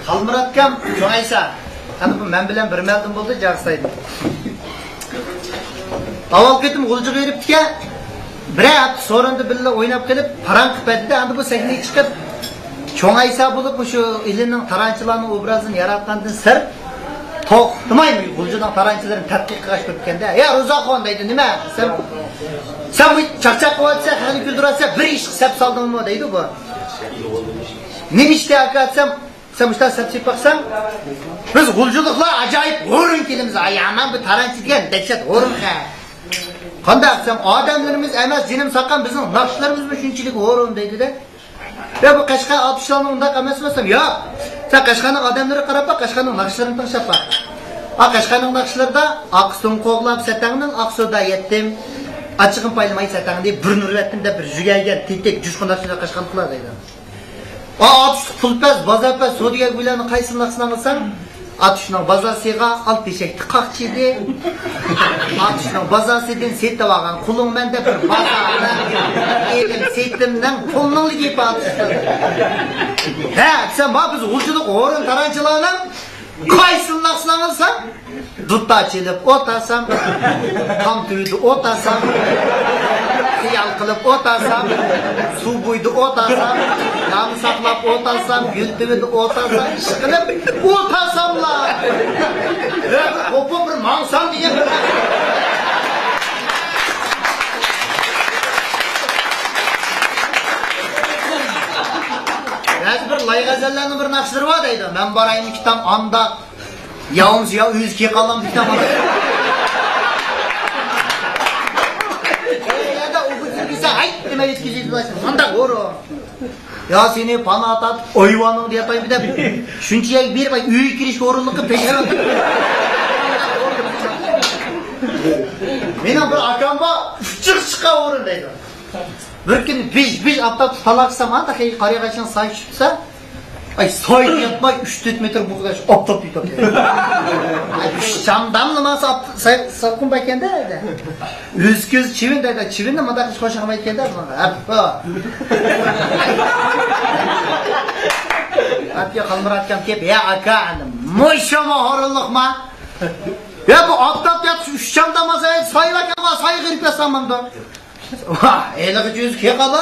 Kalmıratken çoğaysa. Hani bu men bilen bir meldim buldu jaksaydım. Aval ketim gulcuk eriptike. Bir hafta sonranda billa oynab kelip paran kıpetdi. Hani bu sahneye çıkıp çoğaysa bulup şu ilinin tarançılarının obrazını yaratkandan sır to'xtamaymi gulcudan tarançıların tadqiq qilish ketganda ya Ro'zaxon deydi nima sen bu chaqchaq qilyapsa hali kuldiratsa bir ish qilib soldingmi deydi bu nima ishda akatsam sen bu ishdan sapchib baqsang biz guljuliqlar ajoyib o'rin kelamiz ayamman bu taranchi degan dahshat o'rin qanday qilsam odamlarimiz emas jinim soqqan bizning naqshlarimiz shunchalik o'rin deydi-da. Ya bu Qashqar otishlarni undaq emasmasam yo'q. Sen Qashqarning odamlari qarab baq, Qashqarning naqshlarini tinglab baq. Qashqarning naqshlarida oqsun qo'g'lab satangning oqsuda yetdim. Achig'im paylamay satang deb bir nurlatdim deb bir jugagan tetek jushqin naqshlar Qashqar qilar deydi. Otish pulpas, bozorpas, sodiga bularni qaysi naqshdan qilsam, otishning bozorsiga alt teshakni qaqchidi. Otishning bozorsidan setib olgan quling menda bir bozorni elim setimdan pulningligi patishdi. Ha, sen biz g'ulchilik o'rin taranchilarning qaysi naqshdan qilsam, dutta chilib o'tasam, qam tuydi o'tasam, xiyol qilib o'tasam, suv bo'ydi o'tasam, nam saqlab o'tasam, yultibida o'tasam, ish qilib o'tasamlar. Qo'pib bir mansam degan bir bir layg'azallarning bir naqshlari bor deydi. Men boraymi kitam anda yavums ya o'zga qolgan bitam. Ya da o'g'izingizga ayt nima yetkazaysiz anda o'ro. Ya seni panatat oyvoning deb aytib deb shunchalik bermay uy kirish o'rinliqqa pesharon. Meni bir akam bor, chiqqa o'rin deydi. Bir kun 5 hafta talaqsam anda qariyag'achdan say tushsa, ay soy yapmay 3-4 metr buğdaş optop yutib. Ay shamdam nimasi salqin bakanda edi. O'z ko'z chivin deydi, chivinni manda qish qo'shib aytganda bunga. Atiya qalmiratgan kep, ya aka, mo'shama horliqma. Ya bu optop yatish 3 shamdam masay soylagan soy qirib yasamanda. Vah, eliga 100 ke qala.